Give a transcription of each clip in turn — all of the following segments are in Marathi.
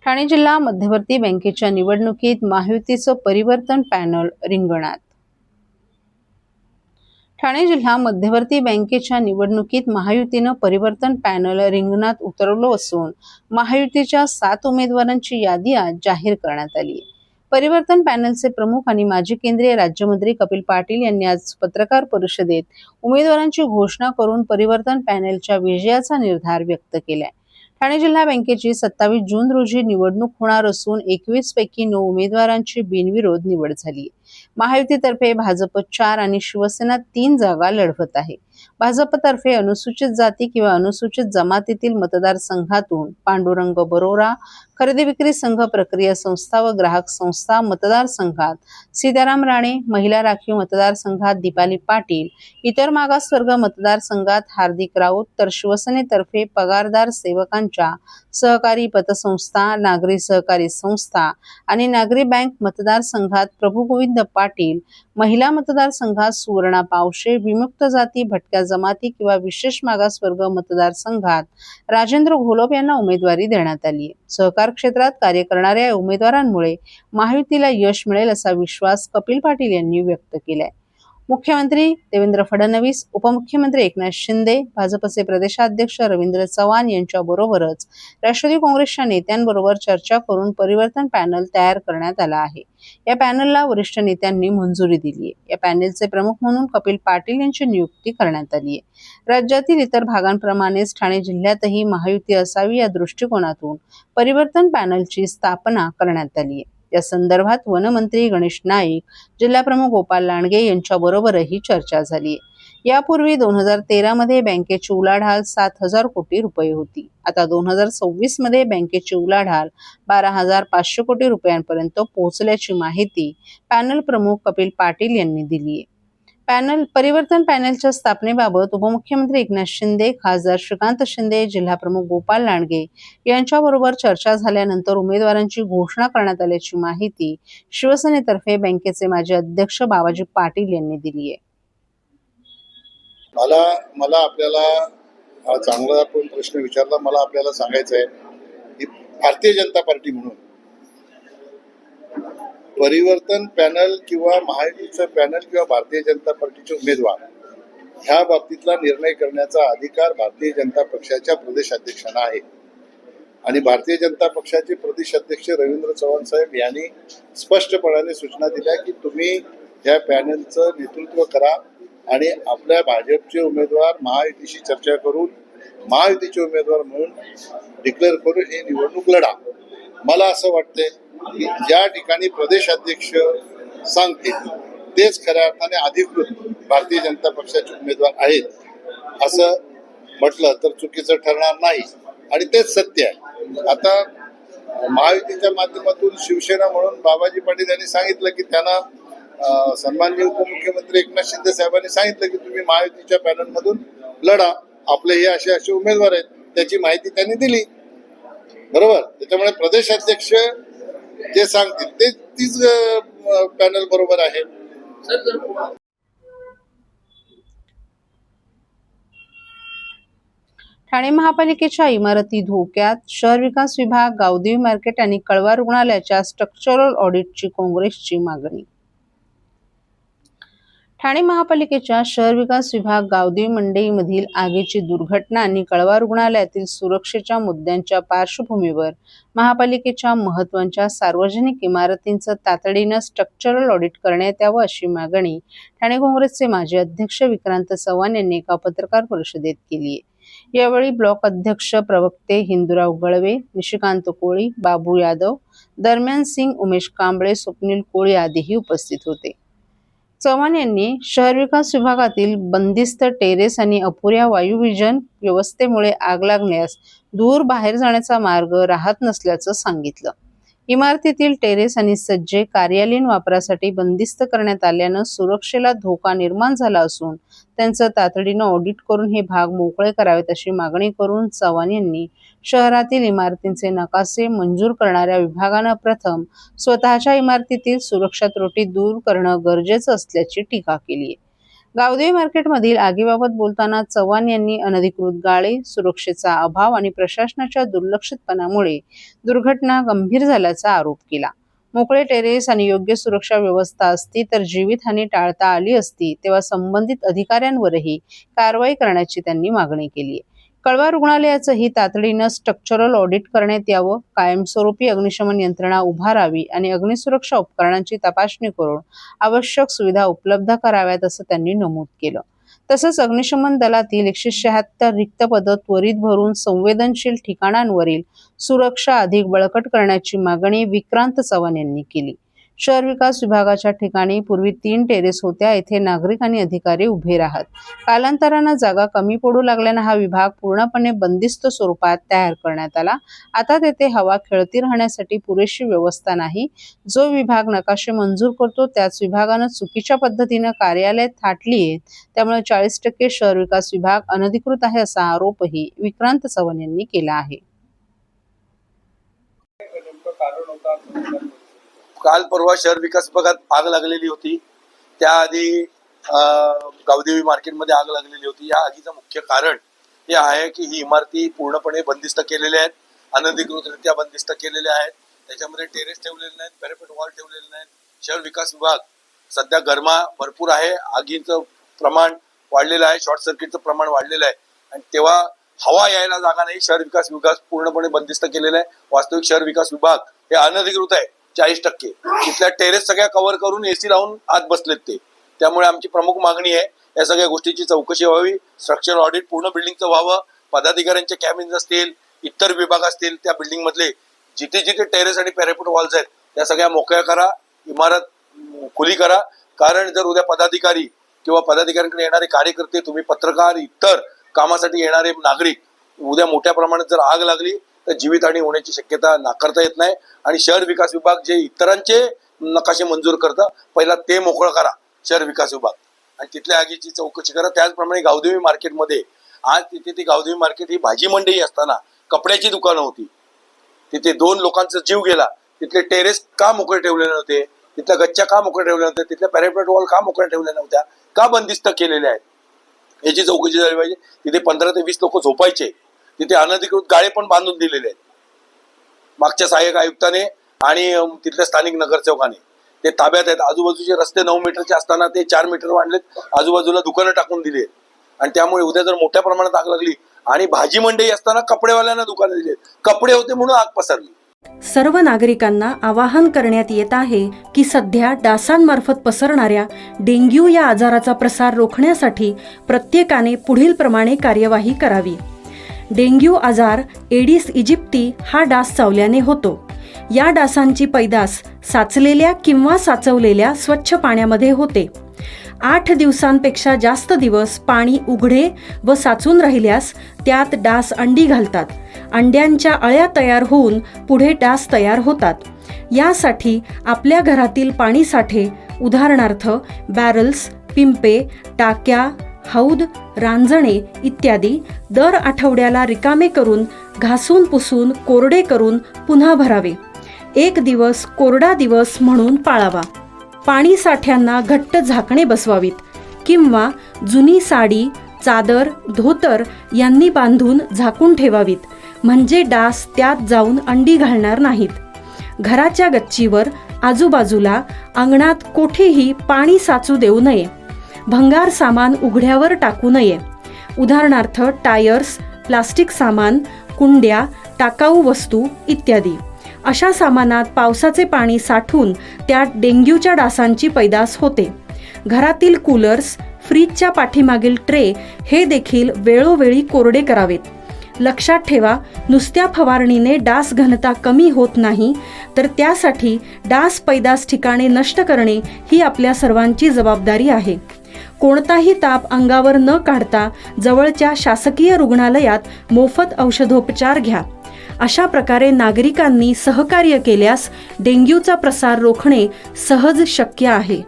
ठाणे जिल्हा मध्यवर्ती बँकेच्या निवडणुकीत महायुतीचं परिवर्तन पॅनल रिंगणात. ठाणे जिल्हा मध्यवर्ती बँकेच्या निवडणुकीत महायुतीनं परिवर्तन पॅनल रिंगणात उतरवलं असून महायुतीच्या 7 उमेदवारांची यादी आज जाहीर करण्यात आली. परिवर्तन पॅनलचे प्रमुख आणि माजी केंद्रीय राज्यमंत्री कपिल पाटील यांनी आज पत्रकार परिषदेत उमेदवारांची घोषणा करून परिवर्तन पॅनलच्या विजयाचा निर्धार व्यक्त केलाय. ठाणे जिल्हा बँकेची 27 जून रोजी निवडणूक होणार असून 21 पैकी 9 उमेदवारांची बिनविरोध निवड झाली. महायुतीतर्फे भाजप 4 आणि शिवसेना 3 जागा लढवत आहे. भाजपतर्फे अनुसूचित जाती किंवा अनुसूचित जमातीतील मतदारसंघातून पांडुरंग बरोरा, खरेदी विक्री संघ प्रक्रिया संस्था व ग्राहक संस्था मतदारसंघात सीताराम राणे, महिला राखीव मतदारसंघात दीपाली पाटील, इतर मागासवर्ग मतदारसंघात हार्दिक राऊत, तर शिवसेनेतर्फे पगारदार सेवकांच्या सहकारी पतसंस्था, नागरी सहकारी संस्था आणि नागरी बँक मतदारसंघात प्रभुगोविंद पाटील, महिला मतदारसंघात सुवर्णा पावशे, विमुक्त जाती, भटक्या जमाती किंवा विशेष मागासवर्ग मतदारसंघात राजेंद्र घोलप यांना उमेदवारी देण्यात आली आहे. सहकार क्षेत्रात कार्य करणाऱ्या उमेदवारांमुळे महायुतीला यश मिळेल असा विश्वास कपिल पाटील यांनी व्यक्त केलाय. मुख्यमंत्री देवेंद्र फडणवीस, उपमुख्यमंत्री एकनाथ शिंदे, भाजपचे प्रदेशाध्यक्ष रवींद्र चव्हाण यांच्याबरोबरच राष्ट्रवादी काँग्रेसच्या नेत्यांबरोबर चर्चा करून परिवर्तन पॅनल तयार करण्यात आला आहे. या पॅनलला वरिष्ठ नेत्यांनी मंजुरी दिली आहे. या पॅनलचे प्रमुख म्हणून कपिल पाटील यांची नियुक्ती करण्यात आली आहे. राज्यातील इतर भागांप्रमाणेच ठाणे जिल्ह्यातही महायुती असावी या दृष्टिकोनातून परिवर्तन पॅनलची स्थापना करण्यात आली आहे. या संदर्भात वनमंत्री गणेश नाईक, जिल्हाप्रमुख गोपाल लांडगे यांच्याबरोबरही चर्चा झाली. यापूर्वी 2013 मध्ये बँकेची उलाढाल 7,000 कोटी रुपये होती. आता 2026 मध्ये बँकेची उलाढाल 12,500 कोटी रुपयांपर्यंत पोहोचल्याची माहिती पॅनल प्रमुख कपिल पाटील यांनी दिली आहे. परिवर्तन पॅनलच्या स्थापनेबाबत उपमुख्यमंत्री एकनाथ शिंदे, खासदार श्रीकांत शिंदे, जिल्हाप्रमुख गोपाल लांडगे यांच्याबरोबर चर्चा झाल्यानंतर उमेदवारांची घोषणा करण्यात आल्याची माहिती शिवसेनेतर्फे बँकेचे माजी अध्यक्ष बाबाजी पाटील यांनी दिली आहे. मला आपल्याला चांगला आपण प्रश्न विचारला. मला आपल्याला सांगायचं आहे की भारतीय जनता पार्टी म्हणून परिवर्तन पॅनल किंवा महायुतीचं पॅनल किंवा भारतीय जनता पार्टीचे उमेदवार ह्या बाबतीतला निर्णय करण्याचा अधिकार भारतीय जनता पक्षाच्या प्रदेशाध्यक्षांना आहे. आणि भारतीय जनता पक्षाचे प्रदेशाध्यक्ष रवींद्र चव्हाण साहेब यांनी स्पष्टपणाने सूचना दिल्या की तुम्ही या पॅनलचं नेतृत्व करा आणि आपल्या भाजपचे उमेदवार महायुतीशी चर्चा करून महायुतीचे उमेदवार म्हणून डिक्लेअर करून ही निवडणूक लढा. मला असं वाटतंय की ज्या ठिकाणी प्रदेशाध्यक्ष सांगतील तेच खऱ्या अर्थाने अधिकृत भारतीय जनता पक्षाचे उमेदवार आहेत असं म्हटलं तर चुकीचं ठरणार नाही आणि तेच सत्य आहे. आता महायुतीच्या माध्यमातून शिवसेना म्हणून बाबाजी पाटील यांनी सांगितलं की त्यांना सन्माननीय उपमुख्यमंत्री एकनाथ शिंदे साहेबांनी सांगितलं की तुम्ही महायुतीच्या पॅनलमधून लढा, आपले हे असे उमेदवार आहेत, त्याची माहिती त्यांनी दिली. बरोबर. त्याच्यामुळे प्रदेशाध्यक्ष जे सांगतील तीच पॅनल बरोबर आहे. ठाणे महापालिकेच्या इमारती धोक्यात, शहर विकास विभाग, गावदेवी मार्केट आणि कळवा रुग्णालयाच्या स्ट्रक्चरल ऑडिटची काँग्रेसची मागणी. ठाणे महापालिकेच्या शहर विकास विभाग, गावदेवी मंडईमधील आगीची दुर्घटना आणि कळवा रुग्णालयातील सुरक्षेच्या मुद्द्यांच्या पार्श्वभूमीवर महापालिकेच्या महत्त्वाच्या सार्वजनिक इमारतींचं तातडीनं स्ट्रक्चरल ऑडिट करण्यात यावं अशी मागणी ठाणे काँग्रेसचे माजी अध्यक्ष विक्रांत चव्हाण यांनी एका पत्रकार परिषदेत केली आहे. यावेळी ब्लॉक अध्यक्ष प्रवक्ते हिंदुराव गळवे, निशिकांत कोळी, बाबू यादव, दरम्यान सिंग, उमेश कांबळे, स्वप्नील कोळी आदीही उपस्थित होते. चव्हाण यांनी शहर विकास विभागातील बंदिस्त टेरेस आणि अपुऱ्या वायुविजन व्यवस्थेमुळे आग लागण्यास दूर बाहेर जाण्याचा मार्ग राहत नसल्याचं सांगितलं. इमारतीतील टेरेस आणि सज्जे कार्यालयीन वापरासाठी बंदिस्त करण्यात आल्यानं सुरक्षेला धोका निर्माण झाला असून त्यांचं तातडीनं ऑडिट करून हे भाग मोकळे करावेत अशी मागणी करून चव्हाण यांनी शहरातील इमारतींचे नकाशे मंजूर करणाऱ्या विभागानं प्रथम स्वतःच्या इमारतीतील सुरक्षा त्रुटी दूर करणं गरजेचं असल्याची टीका केली आहे. गावदेवी मार्केटमधील आगीबाबत बोलताना चव्हाण यांनी अनधिकृत गाळे, सुरक्षेचा अभाव आणि प्रशासनाच्या दुर्लक्षितपणामुळे दुर्घटना गंभीर झाल्याचा आरोप केला. मोकळे टेरेस आणि योग्य सुरक्षा व्यवस्था असती तर जीवितहानी टाळता आली असती, तेव्हा संबंधित अधिकाऱ्यांवरही कारवाई करण्याची त्यांनी मागणी केली. कळवा रुग्णालयाचंही तातडीनं स्ट्रक्चरल ऑडिट करण्यात यावं, कायमस्वरूपी अग्निशमन यंत्रणा उभारावी आणि अग्निसुरक्षा उपकरणांची तपासणी करून आवश्यक सुविधा उपलब्ध कराव्यात असं त्यांनी नमूद केलं. तसंच अग्निशमन दलातील 176 रिक्त पदं त्वरित भरून संवेदनशील ठिकाणांवरील सुरक्षा अधिक बळकट करण्याची मागणी विक्रांत चव्हाण यांनी केली. शहर विकास विभागाच्या ठिकाणी पूर्वी 3 टेरेस होत्या. येथे नागरिक आणि अधिकारी उभे राहत. कालांतरानं जागा कमी पडू लागल्यानं हा विभाग पूर्णपणे बंदिस्त स्वरूपात तयार करण्यात आला. आता तेथे हवा खेळती राहण्यासाठी पुरेशी व्यवस्था नाही. जो विभाग नकाशे मंजूर करतो त्याच विभागानं चुकीच्या पद्धतीनं कार्यालय थाटली आहेत. त्यामुळे 40% शहर विकास विभाग अनधिकृत आहे असा आरोपही विक्रांत चव्हाण यांनी केला आहे. काल परवा शहर विकास विभागात आग लागलेली होती. त्याआधी गावदेवी मार्केटमध्ये आग लागलेली होती. या आगीचं मुख्य कारण हे आहे की ही इमारती पूर्णपणे बंदिस्त केलेल्या आहेत, अनधिकृतरित्या बंदिस्त केलेल्या आहेत. त्याच्यामध्ये टेरेस ठेवलेले नाहीत, पॅरापेट वॉल ठेवलेले नाहीत. शहर विकास विभाग सध्या गरमा भरपूर आहे, आगीचं प्रमाण वाढलेलं आहे, शॉर्ट सर्किटचं प्रमाण वाढलेलं आहे आणि तेव्हा हवा यायला जागा नाही. शहर विकास विभाग पूर्णपणे बंदिस्त केलेला आहे. वास्तविक शहर विकास विभाग हे अनधिकृत आहे 40%. तिथल्या टेरेस सगळ्या कव्हर करून एसी लावून आत बसलेत ते. त्यामुळे आमची प्रमुख मागणी आहे या सगळ्या गोष्टीची चौकशी व्हावी, स्ट्रक्चर ऑडिट पूर्ण बिल्डिंगचं व्हावं, पदाधिकाऱ्यांचे कॅबिन्स असतील, इतर विभाग असतील त्या बिल्डिंग मधले जिथे जिथे टेरेस आणि पॅरापेट वॉल्स आहेत त्या सगळ्या मोकळ्या करा, इमारत खुली करा. कारण जर उद्या पदाधिकारी किंवा पदाधिकाऱ्यांकडे येणारे कार्यकर्ते, तुम्ही पत्रकार, इतर कामासाठी येणारे नागरिक उद्या मोठ्या प्रमाणात जर आग लागली तर जीवितहानी होण्याची शक्यता नाकारता येत नाही. आणि शहर विकास विभाग जे इतरांचे नकाशे मंजूर करतं, पहिला ते मोकळं करा शहर विकास विभाग आणि तिथल्या आगीची चौकशी करा. त्याचप्रमाणे गावदेवी मार्केटमध्ये आज तिथे ती गावदेवी मार्केट ही भाजी मंडई असताना कपड्याची दुकानं होती. तिथे 2 लोकांचा जीव गेला. तिथले टेरेस का मोकळे ठेवले नव्हते, तिथल्या गच्च्या का मोकळे ठेवले नव्हते, तिथल्या पॅरापेट वॉल का मोकळे ठेवल्या नव्हत्या, का बंदिस्त केलेल्या आहेत याची चौकशी झाली पाहिजे. तिथे 15 ते 20 लोक झोपायचे. तिथे अनधिकृत गाळे पण बांधून दिलेले आहेत. मागच्या सहाय्यक आयुक्ताने आणि तिथल्या स्थानिक नगरसेवकाने ते ताब्यात आहेत. आजूबाजूचे रस्ते 9 मीटरचे असताना ते 4 मीटर वाढलेत. आजूबाजूला दुकानं टाकून दिली आहेत आणि त्यामुळे उद्या जर मोठ्या प्रमाणात आग लागली आणि भाजी मंडई असताना कपडेवाल्यांना दुकानं दिली आहेत, कपडे होते म्हणून आग पसरली. सर्व नागरिकांना आवाहन करण्यात येत आहे की सध्या डासांमार्फत पसरणाऱ्या डेंग्यू या आजाराचा प्रसार रोखण्यासाठी प्रत्येकाने पुढील प्रमाणे कार्यवाही करावी. डेंग्यू आजार एडिस इजिप्ती हा डास चावल्याने होतो. या डासांची पैदास साचलेल्या किंवा साचवलेल्या स्वच्छ पाण्यामध्ये होते. 8 दिवसांपेक्षा जास्त दिवस पाणी उघडे व साचून राहिल्यास त्यात डास अंडी घालतात. अंड्यांच्या अळ्या तयार होऊन पुढे डास तयार होतात. यासाठी आपल्या घरातील पाणीसाठे उदाहरणार्थ बॅरल्स, पिंपे, टाक्या, हौद, रांजणे इत्यादी दर आठवड्याला रिकामे करून घासून पुसून कोरडे करून पुन्हा भरावे. 1 दिवस कोरडा दिवस म्हणून पाळावा. पाणी साठ्यांना घट्ट झाकणे बसवावीत किंवा जुनी साडी, चादर, धोतर यांनी बांधून झाकून ठेवावीत, म्हणजे डास त्यात जाऊन अंडी घालणार नाहीत. घराच्या गच्चीवर, आजूबाजूला, अंगणात कोठेही पाणी साचू देऊ नये. भंगार सामान उघड्यावर टाकू नये. उदाहरणार्थ टायर्स, प्लास्टिक सामान, कुंड्या, टाकाऊ वस्तू इत्यादी. अशा सामानात पावसाचे पाणी साठून त्यात डेंग्यूच्या डासांची पैदास होते. घरातील कूलर्स, फ्रीजच्या पाठीमागील ट्रे हे देखील वेळोवेळी कोरडे करावेत. लक्षात ठेवा, नुसत्या फवारणीने डास घनता कमी होत नाही, तर त्यासाठी डास पैदास ठिकाणे नष्ट करणे ही आपल्या सर्वांची जबाबदारी आहे. कोणताही ताप अंगावर न काढता जवळच्या शासकीय रुग्णालयात मोफत औषधोपचार घ्या. अशा प्रकारे नागरिकांनी सहकार्य केल्यास डेंग्यूचा प्रसार रोखणे सहज शक्य आहे.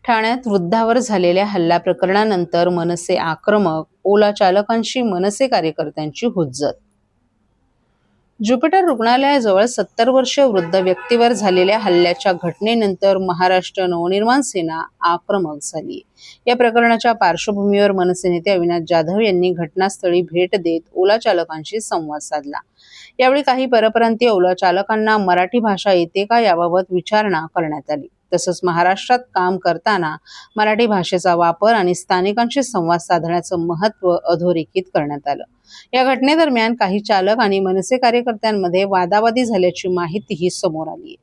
ठाण्यात वृद्धावर झालेल्या हल्ला प्रकरणानंतर मनसे आक्रमक, ओला चालकांशी मनसे कार्यकर्त्यांची हुज्जत. ज्युपिटर रुग्णालयाजवळ 70 वर्षीय वृद्ध व्यक्तीवर झालेल्या हल्ल्याच्या घटनेनंतर महाराष्ट्र नवनिर्माण सेना आक्रमक झाली. या प्रकरणाच्या पार्श्वभूमीवर मनसे नेते अविनाश जाधव यांनी घटनास्थळी भेट देत ओला चालकांशी संवाद साधला. यावेळी काही परप्रांतीय ओला चालकांना मराठी भाषा येते का याबाबत विचारणा करण्यात आली. तसंच महाराष्ट्रात काम करताना मराठी भाषेचा वापर आणि स्थानिकांशी संवाद साधण्याचं महत्त्व अधोरेखित करण्यात आलं. या घटनेदरम्यान काही चालक आणि मनसे कार्यकर्त्यांमध्ये वादावादी झाल्याची माहितीही समोर आली.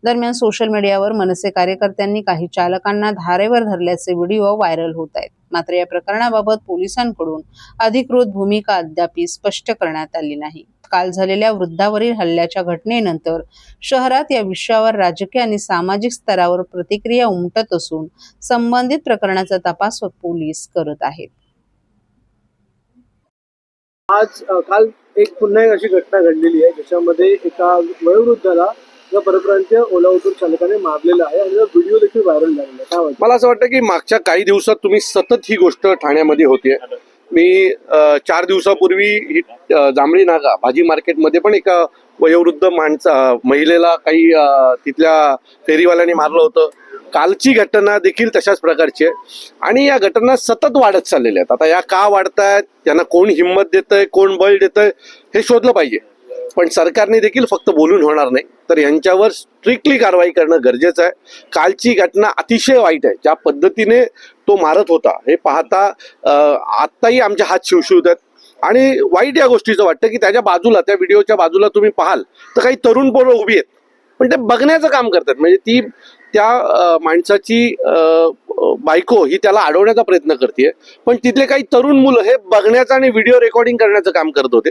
दरम्यान सोशल मीडियावर मनसे कार्यकर्त्यांनी काही चालकांना धारेवर धरल्याचे व्हिडिओ व्हायरल होत आहेत. मात्र या प्रकरणाबाबत पोलिसांकडून अधिकृत भूमिका अद्याप स्पष्ट करण्यात आली नाही. काल झालेल्या वृद्धावरील हल्ल्याच्या घटनेनंतर शहरात या विषयावर राजकीय आणि सामाजिक स्तरावर प्रतिक्रिया उमटत असून संबंधित प्रकरणाचा तपास पोलीस करत आहेत. काल पुन्हा एक अशी घटना घडलेली आहे ज्याच्यामध्ये एका वयोवृद्धाला या परप्रांतीय ओला उबर चालकाने मारलेला आहे आणि व्हिडिओ देखील व्हायरल झालेला आहे. काय वाटतं? मला असं वाटतं की मागच्या काही दिवसात तुम्ही सतत ही गोष्ट ठाण्यामध्ये होते. मी 4 दिवसापूर्वी ही जांभळी नागा भाजी मार्केटमध्ये पण एका वयोवृद्ध महिलेला काही तिथल्या फेरीवाल्याने मारलं होतं. कालची घटना देखील तशाच प्रकारची आहे आणि या घटना सतत वाढत चाललेल्या आहेत. आता या का वाढतायत, त्यांना कोण हिंमत देतंय, कोण बळ देतंय हे शोधलं पाहिजे. पण सरकारने देखील फक्त बोलून होणार नाही, तर यांच्यावर स्ट्रिक्टली कारवाई करणं गरजेचं आहे. कालची घटना अतिशय वाईट आहे. ज्या पद्धतीने तो मारत होता हे पाहता आत्ताही आमचे हात शिवशिवत आहेत आणि वाईट या गोष्टीचं वाटतं की त्याच्या बाजूला, त्या व्हिडिओच्या बाजूला तुम्ही पाहाल तर काही तरुण पोरं उभी आहेत, पण ते बघण्याचं काम करतात. म्हणजे ती त्या माणसाची बायको ही त्याला अडवण्याचा प्रयत्न करते, पण तिथले काही तरुण मुलं हे बघण्याचं आणि व्हिडिओ रेकॉर्डिंग करण्याचं काम करत होते.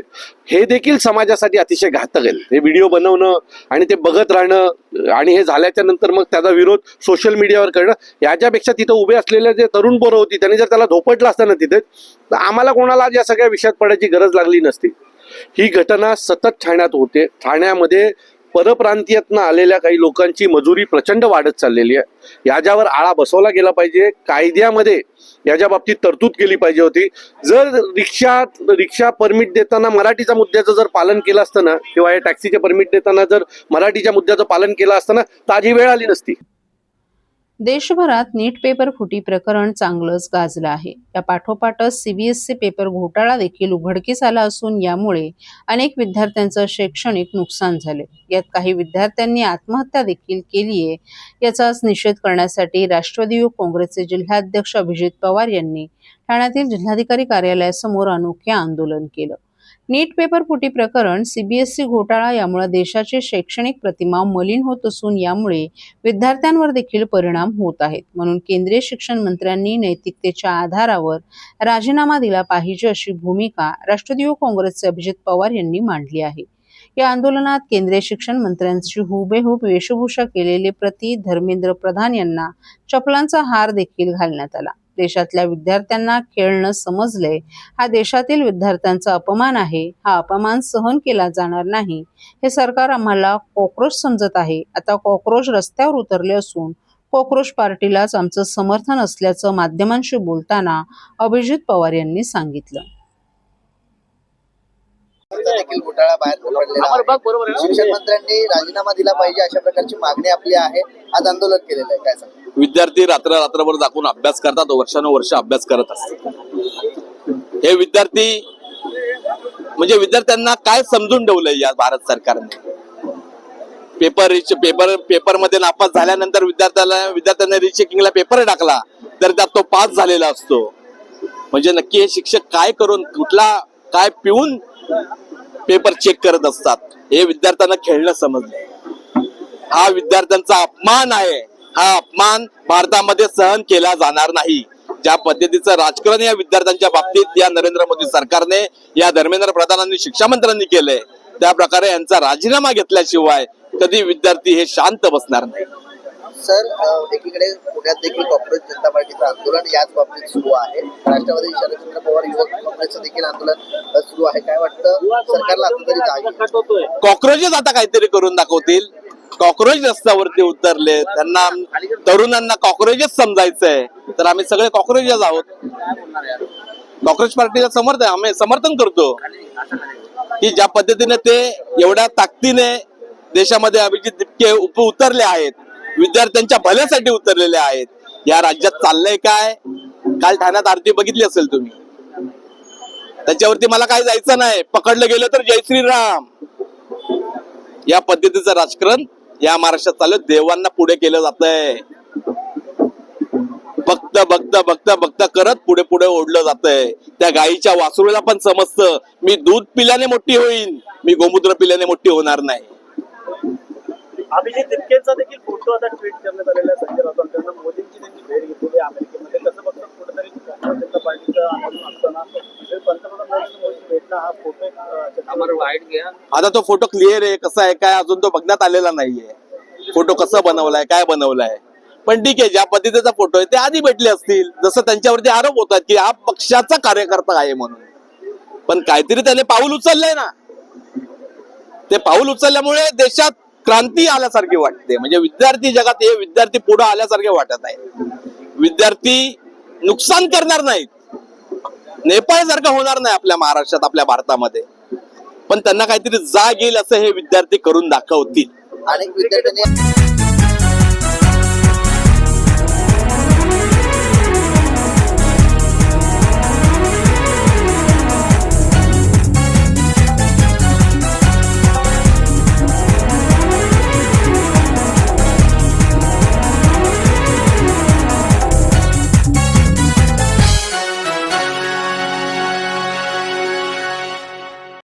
हे देखील समाजासाठी अतिशय घातक आहे. हे व्हिडिओ बनवणं आणि ते बघत राहणं आणि हे झाल्याच्या नंतर मग त्याचा विरोध सोशल मीडियावर करणं, याच्यापेक्षा तिथं उभे असलेले जे तरुण पोरं होती त्यांनी जर त्याला धोपटलं असतं ना तिथे, तर आम्हाला कोणाला या सगळ्या विषयात पडायची गरज लागली नसती. ही घटना सतत ठाण्यात होते. ठाण्यामध्ये परप्रांतीयातनं आलेल्या काही लोकांची मजुरी प्रचंड वाढत चाललेली आहे. याच्यावर आळा बसवला गेला पाहिजे. कायद्यामध्ये याच्या बाबतीत तरतूद केली पाहिजे होती. जर रिक्षा परमिट देताना मराठीच्या मुद्द्याचं जर पालन केलं असतं ना, किंवा हे टॅक्सीचे परमिट देताना जर मराठीच्या मुद्द्याचं पालन केलं असतं ना, तर आज ही वेळ आली नसती. देशभरात नीट पेपर फुटी प्रकरण चांगलंच गाजलं आहे. या पाठोपाठच सीबीएसई पेपर घोटाळा देखील उघडकीस आला असून यामुळे अनेक विद्यार्थ्यांचं शैक्षणिक नुकसान झाले. यात काही विद्यार्थ्यांनी आत्महत्या देखील केली आहे. याचाच निषेध करण्यासाठी राष्ट्रवादी युवक काँग्रेसचे जिल्हाध्यक्ष अभिजित पवार यांनी ठाण्यातील जिल्हाधिकारी कार्यालयासमोर अनोखे आंदोलन केलं. नीट पेपर फुटी प्रकरण, सीबीएसई घोटाळा यामुळे देशाची शैक्षणिक प्रतिमा मलिन होत असून यामुळे विद्यार्थ्यांवर देखील परिणाम होत आहेत. म्हणून केंद्रीय शिक्षण मंत्र्यांनी नैतिकतेच्या आधारावर राजीनामा दिला पाहिजे अशी भूमिका राष्ट्रवादी युवक काँग्रेसचे अभिजित पवार यांनी मांडली आहे. या आंदोलनात केंद्रीय शिक्षण मंत्र्यांची हुबेहूब वेशभूषा केलेले धर्मेंद्र प्रधान यांना चपलांचा हार देखील घालण्यात आला. देशातल्या विद्यार्थ्यांना खेळणं समजलंय, हा देशातील विद्यार्थ्यांचा अपमान आहे. हा अपमान सहन केला जाणार नाही. हे सरकार आम्हाला कॉक्रोच समजत आहे. आता कॉक्रोच रस्त्यावर उतरले असून कॉक्रोच पार्टीलाच आमचं समर्थन असल्याचं माध्यमांशी बोलताना अभिजित पवार यांनी सांगितलं. देखील घोटाळा बाहेर पडलेला आहे. शिक्षण मंत्र्यांनी राजीनामा दिला पाहिजे अशा प्रकारची मागणी आपली आहे. आज आंदोलन केलेलं आहे. काय सांगा? विद्यार्थी रात्रभर जागून अभ्यास करतात, वर्षानुवर्ष अभ्यास करत असतात. हे विद्यार्थी म्हणजे विद्यार्थ्यांना काय समजून ठेवलंय या भारत सरकारने? पेपर मध्ये नापास झाल्यानंतर विद्यार्थ्यांना रिचेकिंगला पेपर टाकला तर त्यात तो पास झालेला असतो. म्हणजे नक्की हे शिक्षक काय करून, काय पिऊन पेपर चेक करत असतात? हे विद्यार्थ्यांना खेळणं समजलं. हा विद्यार्थ्यांचा अपमान आहे. हा अपमान भारतामध्ये सहन केला जाणार नाही. ज्या पद्धतीचं राजकारण या विद्यार्थ्यांच्या बाबतीत या नरेंद्र मोदी सरकारने, या धर्मेंद्र प्रधानांनी, शिक्षा मंत्र्यांनी केलंय, त्या प्रकारे यांचा राजीनामा घेतल्याशिवाय कधी विद्यार्थी हे शांत बसणार नाही. सर, एकीकडे पुण्यात देखील काँग्रेस जनता पार्टीचं आंदोलन याच बाबतीत सुरू आहे. राष्ट्रवादी शरदचंद्र पवार युवक काँग्रेसचं देखील आंदोलन सुरू आहे. काय वाटतं सरकारला आता तरी जागे? कॉक्रोचेस आता काहीतरी करून दाखवतील. कॉक्रोच रस्त्यावरती उतरले, त्यांना तरुणांना कॉक्रोचेस समजायचंय, तर आम्ही सगळे कॉक्रोचेस आहोत. कॉक्रोच पार्टीला आम्ही समर्थन करतो. की ज्या पद्धतीने ते एवढ्या ताकदीने देशामध्ये अभिजित दिपके उतरले आहेत, विद्यार्थ्यांच्या भल्यासाठी उतरलेले आहेत. या राज्यात चाललंय काय? काल ठाण्यात आरती बघितली असेल तुम्ही. त्याच्यावरती मला काय जायचं नाही, पकडलं गेलं तर जय श्रीराम. या पद्धतीचं राजकारण या महाराष्ट्रात चालू, देवांना पुढे केलं जातंय. बघता करत पुढे पुढे ओढलं जातंय. त्या गायीच्या वासरूला पण समजतं, मी दूध पिल्याने मोठी होईन, मी गोमूत्र पिल्याने मोठी होणार नाही. अभिजित दिपकेंचा देखील फोटो आता ट्विट करण्यात आलेला आहे. संजय राऊत यांना मोदींची त्यांची भेट घेतलेली आहे अमेरिकेमध्ये. कसं बघतात कुठेतरी भारतीय जनता पार्टीचं आंदोलन असताना पंतप्रधान नरेंद्र मोदी भेटला, हा फोटो आता तो फोटो क्लिअर आहे, कसा आहे काय अजून तो बघण्यात आलेला नाहीये. फोटो कसं बनवलाय, काय बनवलाय, पण ठीक आहे, ज्या पद्धतीचा फोटो आहे ते आधी भेटले असतील. जसं त्यांच्यावरती आरोप होतात की हा पक्षाचा कार्यकर्ता आहे म्हणून, पण काहीतरी त्याने पाऊल उचललंय ना. ते पाऊल उचलल्यामुळे देशात क्रांती आल्यासारखी वाटते. म्हणजे विद्यार्थी जगात हे विद्यार्थी पुढे आल्यासारखे वाटत आहे. विद्यार्थी नुकसान करणार नाहीत, नेपाळ सारखं होणार नाही आपल्या महाराष्ट्रात, आपल्या भारतामध्ये, पण त्यांना काहीतरी जाग येईल असं हे विद्यार्थी करून दाखवतील. अनेक विद्यार्थ्यांनी